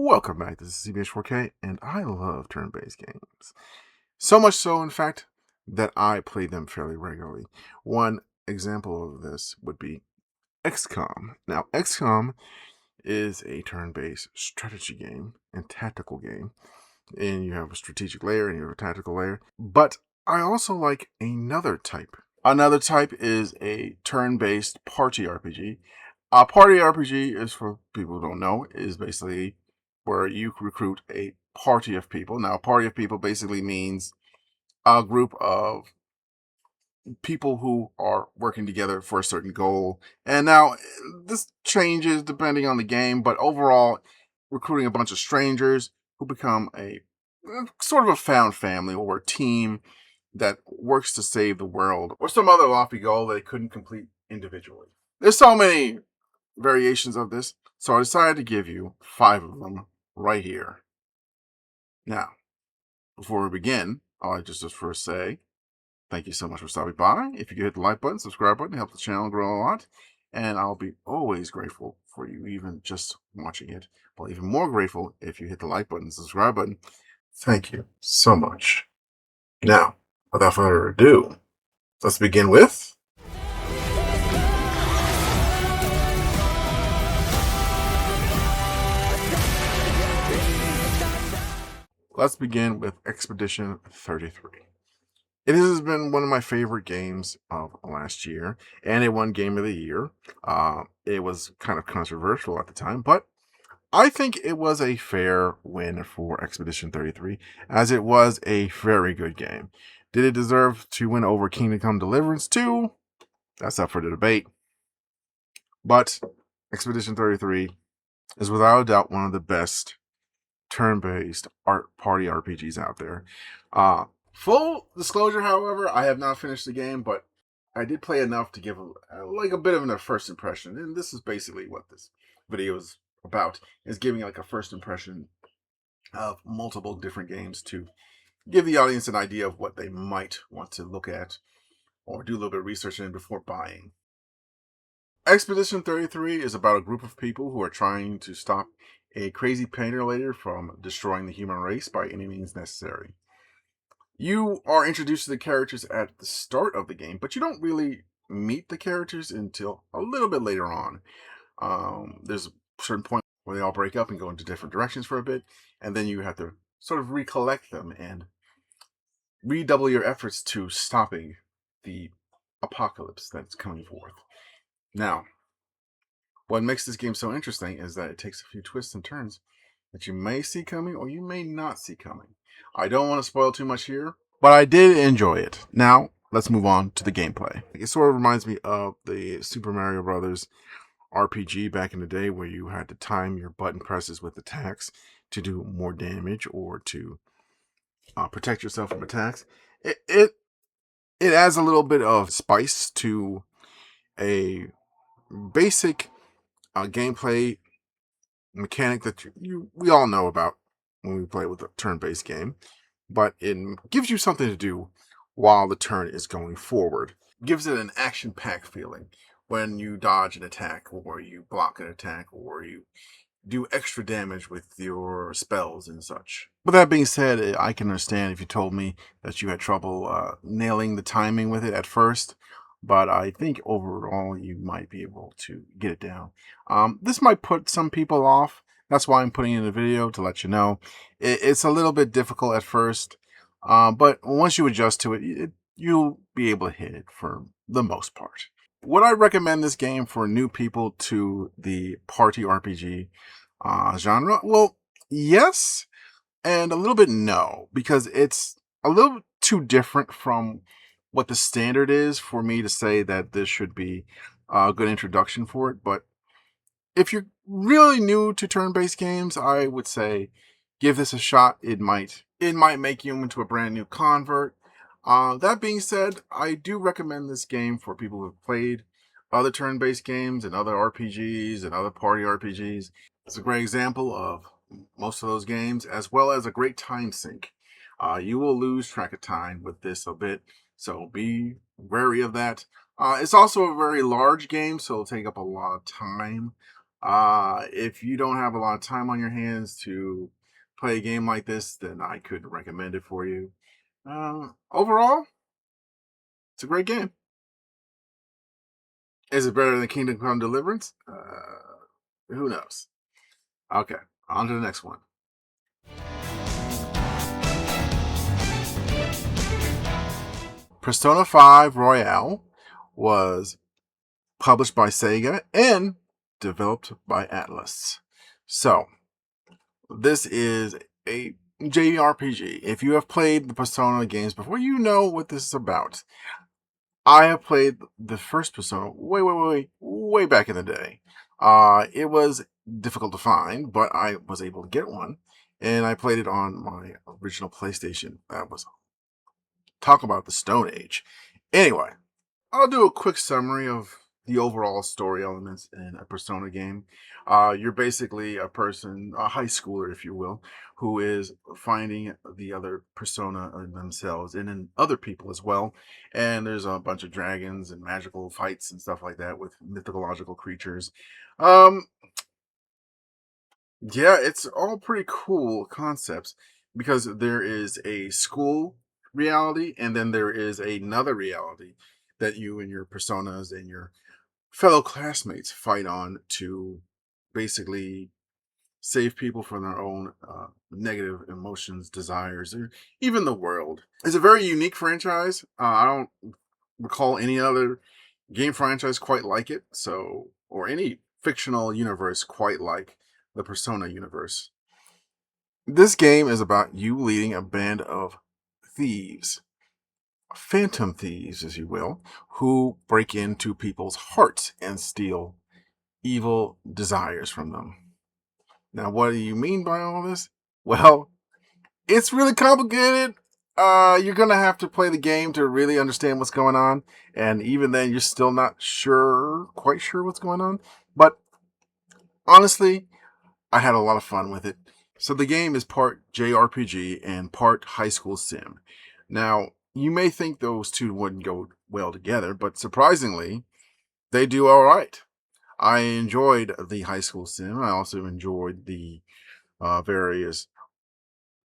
Welcome back. This is CBH4K, and I love turn-based games. So much so, in fact, that I play them fairly regularly. One example of this would be XCOM. Now, XCOM is a turn-based strategy game and tactical game, and you have a strategic layer and you have a tactical layer. But I also like another type. Another type is a turn-based party RPG. A party RPG is, for people who don't know, is basically where you recruit a party of people. Now, a party of people basically means a group of people who are working together for a certain goal. And now this changes depending on the game, but overall, recruiting a bunch of strangers who become a sort of a found family or a team that works to save the world or some other lofty goal that they couldn't complete individually. There's so many variations of this, so I decided to give you 5 of them right here. Now, before we begin, I'd like just to first say thank you so much for stopping by. If you could hit the like button, subscribe button, it helps the channel grow a lot. And I'll be always grateful for you, even just watching it. But even more grateful if you hit the like button, subscribe button. Thank you so much. Now, without further ado, let's begin with Expedition 33. It has been one of my favorite games of last year, and it won Game of the Year. It was kind of controversial at the time, but I think it was a fair win for Expedition 33, as it was a very good game. Did it deserve to win over Kingdom Come Deliverance 2? That's up for the debate. But Expedition 33 is without a doubt one of the best turn-based party RPGs out there. Full disclosure, however, I have not finished the game, but I did play enough to give a bit of a first impression, and this is basically what this video is about, is giving like a first impression of multiple different games to give the audience an idea of what they might want to look at or do a little bit of research in before buying. Expedition 33 is about a group of people who are trying to stop a crazy painter lady from destroying the human race by any means necessary. You are introduced to the characters at the start of the game, but you don't really meet the characters until a little bit later on. There's a certain point where they all break up and go into different directions for a bit, and then you have to sort of recollect them and redouble your efforts to stopping the apocalypse that's coming forth. Now, what makes this game so interesting is that it takes a few twists and turns that you may see coming or you may not see coming. I don't want to spoil too much here, but I did enjoy it. Now, let's move on to the gameplay. It sort of reminds me of the Super Mario Brothers RPG back in the day where you had to time your button presses with attacks to do more damage or to protect yourself from attacks. It adds a little bit of spice to a basic gameplay mechanic that we all know about when we play with a turn-based game, but it gives you something to do while the turn is going forward. Gives it an action-packed feeling when you dodge an attack or you block an attack or you do extra damage with your spells and such. But that being said, I can understand if you told me that you had trouble nailing the timing with it at first, but I think overall you might be able to get it down. This might put some people off. That's why I'm putting it in the video, to let you know. It's a little bit difficult at first, but once you adjust to it, you'll be able to hit it for the most part. Would I recommend this game for new people to the party RPG genre? Well, yes, and a little bit no, because it's a little too different from what the standard is for me to say that this should be a good introduction for it. But if you're really new to turn-based games, I would say give this a shot. It might make you into a brand new convert. That being said, I do recommend this game for people who've played other turn-based games and other RPGs and other party RPGs. It's a great example of most of those games, as well as a great time sink. You will lose track of time with this a bit, so be wary of that. It's also a very large game, so it'll take up a lot of time. If you don't have a lot of time on your hands to play a game like this, then I couldn't recommend it for you. Overall, it's a great game. Is it better than Kingdom Come Deliverance? Who knows? Okay, on to the next one. Persona 5 Royale was published by Sega and developed by Atlas. So, this is a JRPG. If you have played the Persona games before, you know what this is about. I have played the first Persona way back in the day. It was difficult to find, but I was able to get one, and I played it on my original PlayStation. That was talk about the Stone Age. Anyway, I'll do a quick summary of the overall story elements in a Persona game. You're basically a person, a high schooler, if you will, who is finding the other persona themselves and in other people as well. And there's a bunch of dragons and magical fights and stuff like that with mythological creatures. Um, yeah, it's all pretty cool concepts because there is a school reality and then there is another reality that you and your personas and your fellow classmates fight on to basically save people from their own negative emotions, desires, or even the world. It's a very unique franchise. I don't recall any other game franchise quite like it, so or any fictional universe quite like the Persona universe. This game is about you leading a band of thieves, phantom thieves, as you will, who break into people's hearts and steal evil desires from them. Now, what do you mean by all this? Well, it's really complicated. You're gonna have to play the game to really understand what's going on, and even then, you're still not quite sure what's going on. But honestly, I had a lot of fun with it. So the game is part JRPG and part high school sim. Now, you may think those two wouldn't go well together, but surprisingly, they do all right. I enjoyed the high school sim. I also enjoyed the various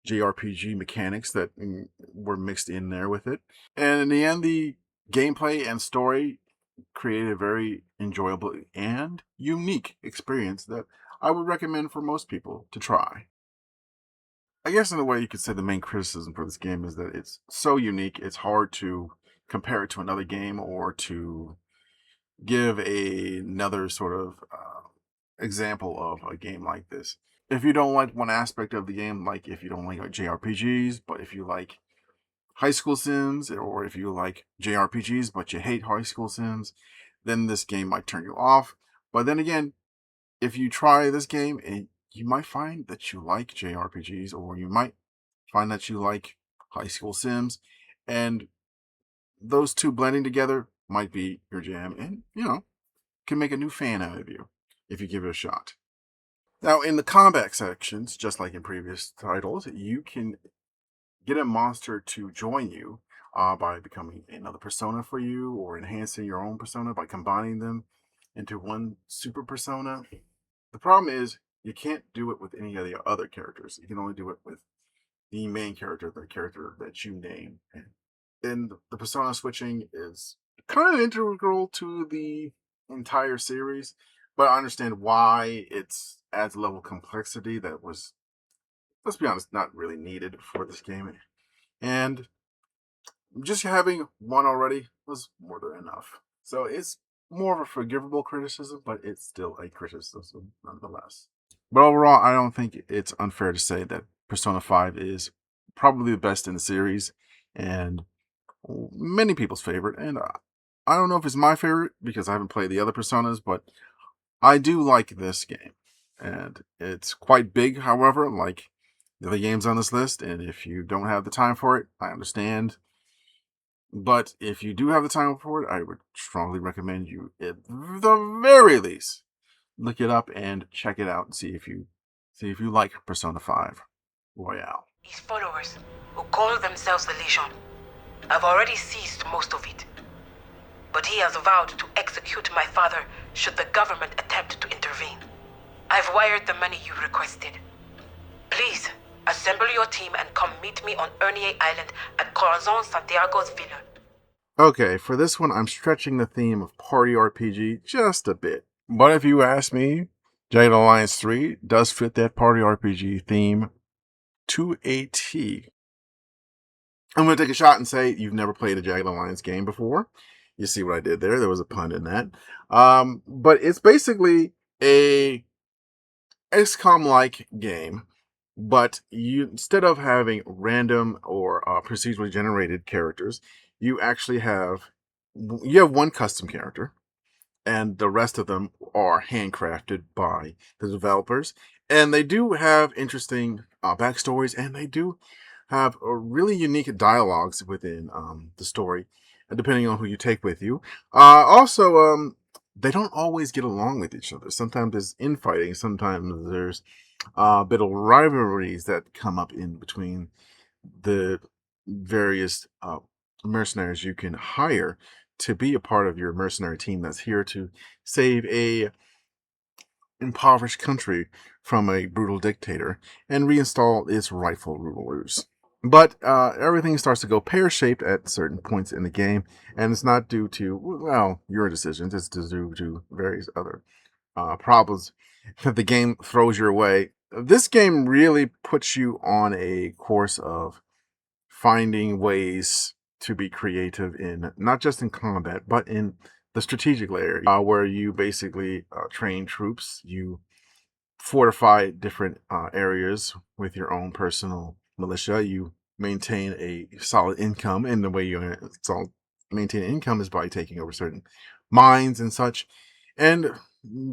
JRPG mechanics that were mixed in there with it. And in the end, the gameplay and story created a very enjoyable and unique experience that I would recommend for most people to try. I guess in a way you could say the main criticism for this game is that it's so unique, it's hard to compare it to another game or to give another sort of example of a game like this. If you don't like one aspect of the game, like if you don't like JRPGs, but if you like high school sims, or if you like JRPGs but you hate high school sims, then this game might turn you off. But then again, if you try this game, you might find that you like JRPGs, or you might find that you like high school sims, and those two blending together might be your jam, and can make a new fan out of you if you give it a shot. Now, in the combat sections, just like in previous titles, you can get a monster to join you by becoming another persona for you or enhancing your own persona by combining them into one super persona. The problem is you can't do it with any of the other characters. You can only do it with the main character, the character that you name. And the persona switching is kind of integral to the entire series, but I understand why it's adds a level of complexity that was, let's be honest, not really needed for this game. And just having one already was more than enough. So it's more of a forgivable criticism, but it's still a criticism nonetheless. But overall, I don't think it's unfair to say that Persona 5 is probably the best in the series and many people's favorite. And I don't know if it's my favorite because I haven't played the other Personas, but I do like this game. And it's quite big, however, like the other games on this list. And if you don't have the time for it, I understand. But if you do have the time for it, I would strongly recommend you, at the very least, look it up and check it out and see if you like Persona 5 Royale. His followers, who call themselves the Legion, have already seized most of it. But he has vowed to execute my father should the government attempt to intervene. I've wired the money you requested. Please, assemble your team and come meet me on Ernier Island at Corazon Santiago's villa. Okay, for this one, I'm stretching the theme of party RPG just a bit. But if you ask me, Jagged Alliance 3 does fit that party RPG theme to a T. I'm going to take a shot and say you've never played a Jagged Alliance game before. You see what I did there? There was a pun in that. But it's basically a XCOM-like game, but you, instead of having random or procedurally generated characters, you actually have one custom character, and the rest of them are handcrafted by the developers. And they do have interesting backstories, and they do have really unique dialogues within the story, depending on who you take with you. Also, they don't always get along with each other. Sometimes there's infighting, sometimes there's a bit of rivalries that come up in between the various mercenaries you can hire to be a part of your mercenary team that's here to save a impoverished country from a brutal dictator and reinstall its rightful rulers. But everything starts to go pear-shaped at certain points in the game, and it's not due to, well, your decisions. It's due to various other problems that the game throws your way. This game really puts you on a course of finding ways to be creative in not just in combat, but in the strategic layer, where you basically train troops, you fortify different areas with your own personal militia, you maintain a solid income, and the way you maintain income is by taking over certain mines and such, and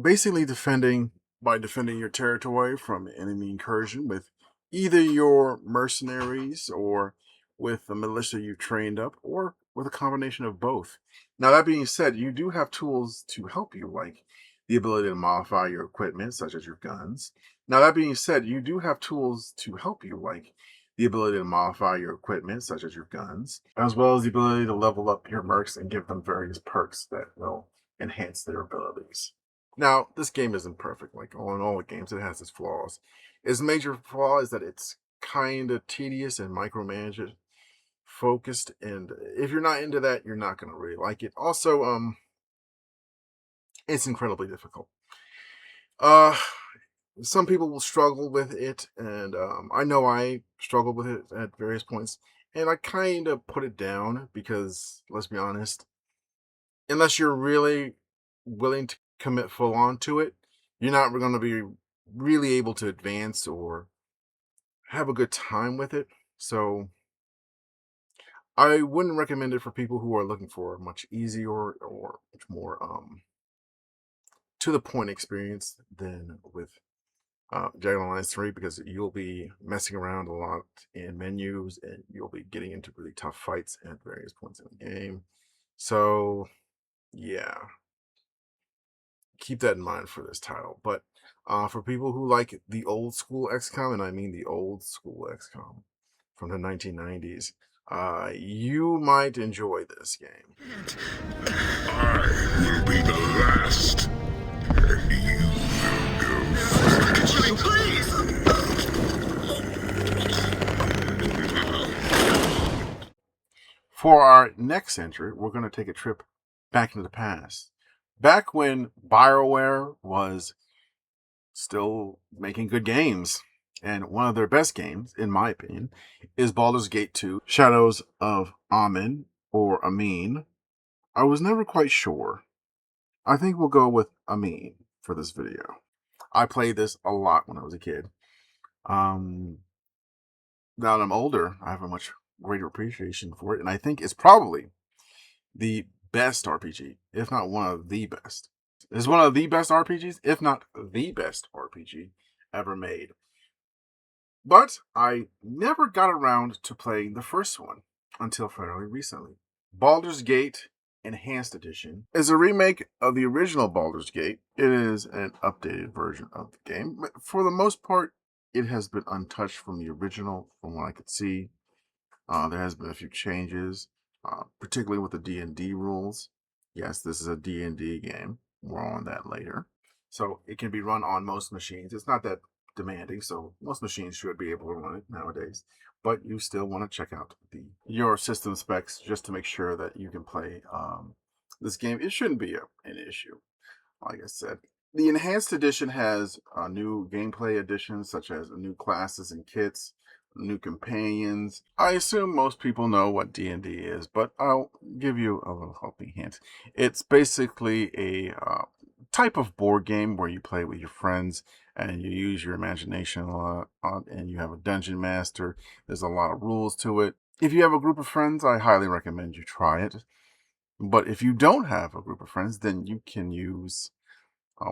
basically defending your territory from enemy incursion with either your mercenaries or with the militia you've trained up, or with a combination of both. Now, that being said, you do have tools to help you, like the ability to modify your equipment, such as your guns. Now, that being said, you do have tools to help you, like the ability to modify your equipment, such as your guns, as well as the ability to level up your mercs and give them various perks that will enhance their abilities. Now, this game isn't perfect. Like all the games, it has its flaws. Its major flaw is that it's kind of tedious and micromanaged focused, and if you're not into that, you're not going to really like it. Also, it's incredibly difficult. Uh, some people will struggle with it, and I know I struggled with it at various points, and I kind of put it down because, let's be honest, unless you're really willing to commit full on to it, you're not going to be really able to advance or have a good time with it. So I wouldn't recommend it for people who are looking for a much easier or much more to the point experience than with Jagged Alliance 3, because you'll be messing around a lot in menus and you'll be getting into really tough fights at various points in the game. So, yeah, keep that in mind for this title. But for people who like the old school XCOM, and I mean the old school XCOM from the 1990s, you might enjoy this game. I will be the last. And you will go first. Please! For our next entry, we're going to take a trip back into the past. Back when BioWare was still making good games. And one of their best games, in my opinion, is Baldur's Gate 2, Shadows of Amin, or Amin. I was never quite sure. I think we'll go with Amin for this video. I played this a lot when I was a kid. Now that I'm older, I have a much greater appreciation for it, and I think it's probably the best RPG, if not one of the best. It's one of the best RPGs, if not the best RPG ever made. But I never got around to playing the first one until fairly recently. Baldur's Gate Enhanced Edition is a remake of the original Baldur's Gate. It is an updated version of the game. But for the most part, it has been untouched from the original, from what I could see. There has been a few changes, particularly with the D&D rules. Yes, this is a D&D game. More on that later. So it can be run on most machines. It's not that demanding, so most machines should be able to run it nowadays. But you still want to check out your system specs just to make sure that you can play this game. It shouldn't be an issue. Like I said, the enhanced edition has new gameplay additions such as new classes and kits, new companions. I assume most people know what D&D is, but I'll give you a little helping hint. It's basically a type of board game where you play with your friends and you use your imagination a lot, and you have a dungeon master. There's a lot of rules to it. If you have a group of friends, I highly recommend you try it. But if you don't have a group of friends, then you can use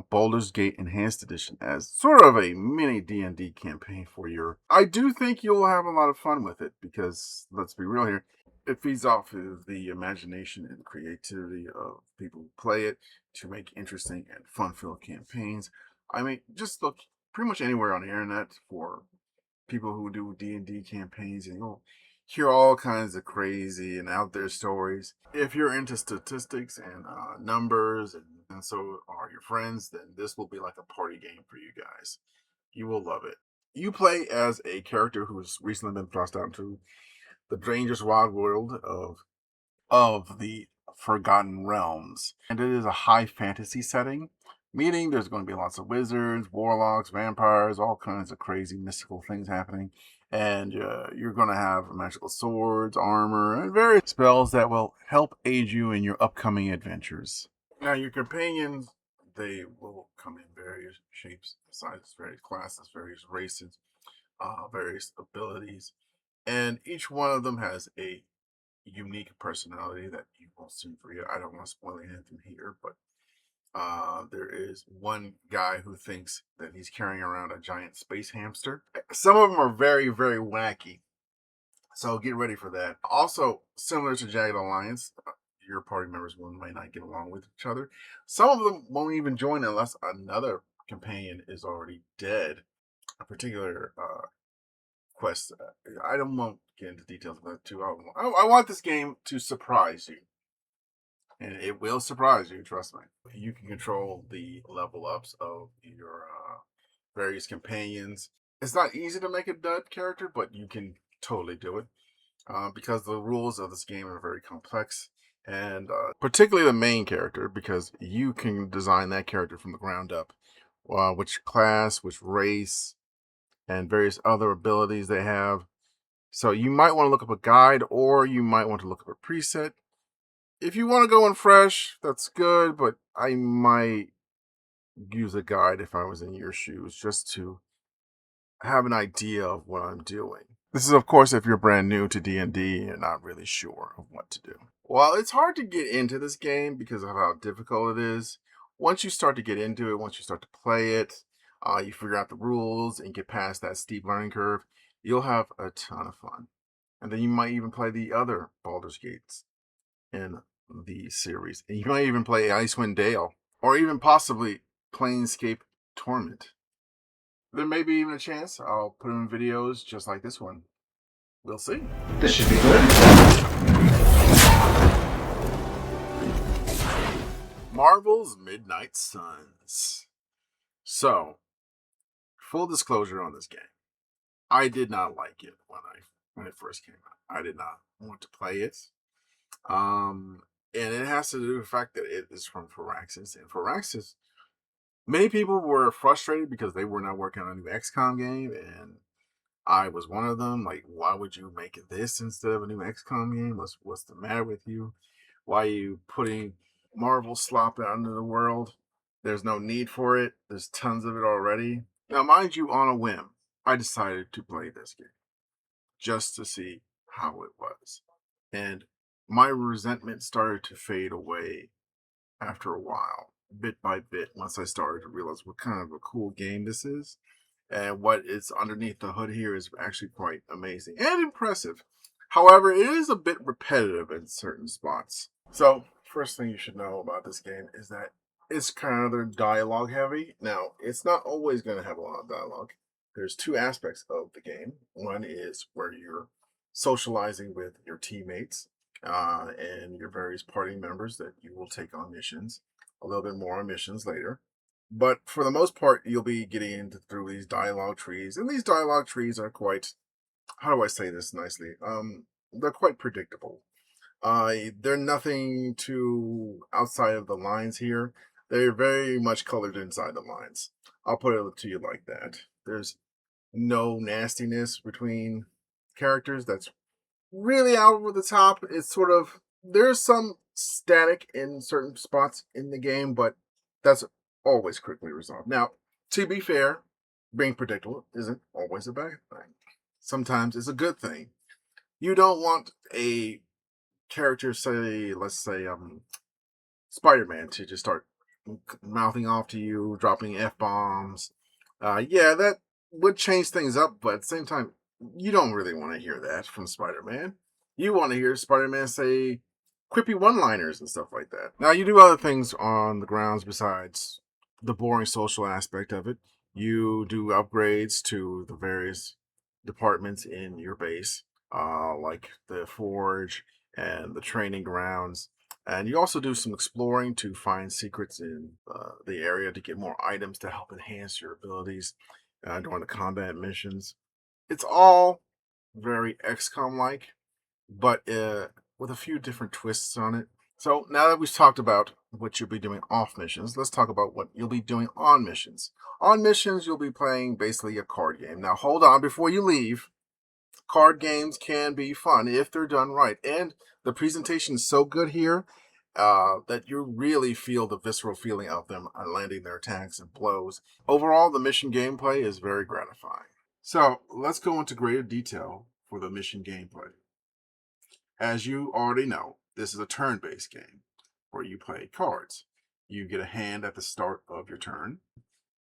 Baldur's Gate Enhanced Edition as sort of a mini D&D campaign for your... I do think you'll have a lot of fun with it because, let's be real here, it feeds off of the imagination and creativity of people who play it to make interesting and fun-filled campaigns. I mean, just look pretty much anywhere on the internet for people who do D&D campaigns, and you'll hear all kinds of crazy and out there stories. If you're into statistics and numbers, and so are your friends, then this will be like a party game for you guys. You will love it. You play as a character who's recently been thrust out into the dangerous wild world of the Forgotten Realms. And it is a high fantasy setting, meaning there's going to be lots of wizards, warlocks, vampires, all kinds of crazy mystical things happening. And you're going to have magical swords, armor, and various spells that will help aid you in your upcoming adventures. Now, your companions, they will come in various shapes, sizes, various classes, various races, various abilities. And each one of them has a unique personality that you won't soon forget. I don't want to spoil anything here, but there is one guy who thinks that he's carrying around a giant space hamster. Some of them are very, very wacky, so get ready for that. Also, similar to Jagged Alliance, your party members might not get along with each other. Some of them won't even join unless another companion is already dead. A particular quest. I don't want to get into details of that too. I want this game to surprise you. And it will surprise you, trust me. You can control the level ups of your various companions. It's not easy to make a dud character, but you can totally do it because the rules of this game are very complex. And particularly the main character, because you can design that character from the ground up. Which class, which race, and various other abilities they have. So you might want to look up a guide, or you might want to look up a preset. If you want to go in fresh, that's good, but I might use a guide if I was in your shoes just to have an idea of what I'm doing. This is, of course, if you're brand new to D&D and not really sure of what to do. Well, it's hard to get into this game because of how difficult it is. Once you start to get into it, once you start to play it, you figure out the rules and get past that steep learning curve, you'll have a ton of fun. And then you might even play the other Baldur's Gates in the series. And you might even play Icewind Dale, or even possibly Planescape Torment. There may be even a chance I'll put in videos just like this one. We'll see. This should be good. Marvel's Midnight Suns. So, full disclosure on this game. I did not like it when it first came out. I did not want to play it. And it has to do with the fact that it is from Firaxis. And Firaxis, many people were frustrated because they were not working on a new XCOM game, and I was one of them. Like, why would you make this instead of a new XCOM game? What's the matter with you? Why are you putting Marvel slop out into the world? There's no need for it. There's tons of it already. Now, mind you, on a whim, I decided to play this game just to see how it was. And my resentment started to fade away after a while, bit by bit, once I started to realize what kind of a cool game this is. And what is underneath the hood here is actually quite amazing and impressive. However, it is a bit repetitive in certain spots. So, first thing you should know about this game is that it's kind of dialogue heavy. Now, it's not always going to have a lot of dialogue. There's two aspects of the game. One is where you're socializing with your teammates and your various party members that you will take on missions. A little bit more on missions later. But for the most part, you'll be getting into through these dialogue trees, and these dialogue trees are quite, how do I say this nicely? They're quite predictable. They're nothing too outside of the lines here. They're very much colored inside the lines. I'll put it to you like that. There's no nastiness between characters that's really out over the top. It's sort of, there's some static in certain spots in the game, but that's always quickly resolved. Now, to be fair, being predictable isn't always a bad thing. Sometimes it's a good thing. You don't want a character, say, let's say, Spider-Man, to just start mouthing off to you, dropping f-bombs. Yeah, that would change things up, but at the same time, you don't really want to hear that from Spider-Man. You want to hear Spider-Man say quippy one-liners and stuff like that. Now, you do other things on the grounds besides the boring social aspect of it. You do upgrades to the various departments in your base, like the forge and the training grounds. And you also do some exploring to find secrets in the area to get more items to help enhance your abilities during the combat missions. It's all very XCOM like, but with a few different twists on it. So now that we've talked about what you'll be doing off missions, let's talk about what you'll be doing on missions. On missions, you'll be playing basically a card game. Now, hold on before you leave. Card games can be fun if they're done right. And the presentation is so good here that you really feel the visceral feeling of them landing their attacks and blows. Overall, the mission gameplay is very gratifying. So let's go into greater detail for the mission gameplay. As you already know, this is a turn-based game where you play cards. You get a hand at the start of your turn.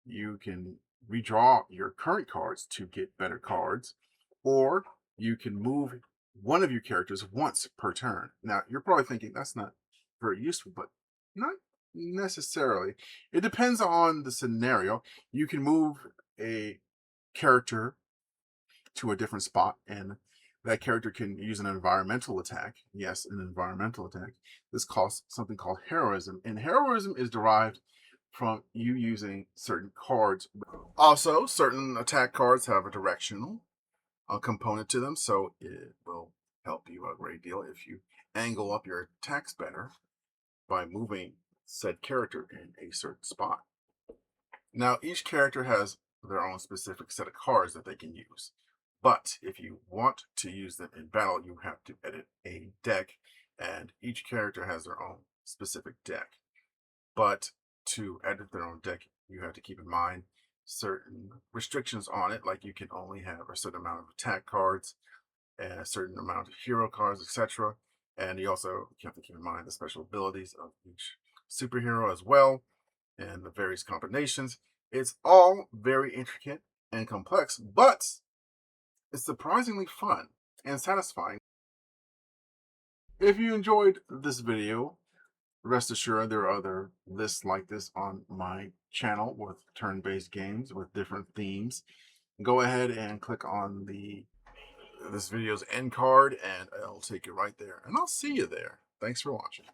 You can redraw your current cards to get better cards, or you can move one of your characters once per turn. Now, you're probably thinking that's not very useful, but not necessarily. It depends on the scenario. You can move a character to a different spot, and that character can use an environmental attack. Yes, an environmental attack. This costs something called heroism, and heroism is derived from you using certain cards. Also, certain attack cards have a directional component to them, so it will help you a great deal if you angle up your attacks better by moving said character in a certain spot. Now, each character has their own specific set of cards that they can use. But if you want to use them in battle, you have to edit a deck, and each character has their own specific deck. But to edit their own deck, you have to keep in mind certain restrictions on it, like you can only have a certain amount of attack cards, and a certain amount of hero cards, etc. And you have to keep in mind the special abilities of each superhero as well, and the various combinations. It's all very intricate and complex, but it's surprisingly fun and satisfying. If you enjoyed this video, rest assured there are other lists like this on my channel with turn-based games with different themes. Go ahead and click on this video's end card and I'll take you right there. And I'll see you there. Thanks for watching.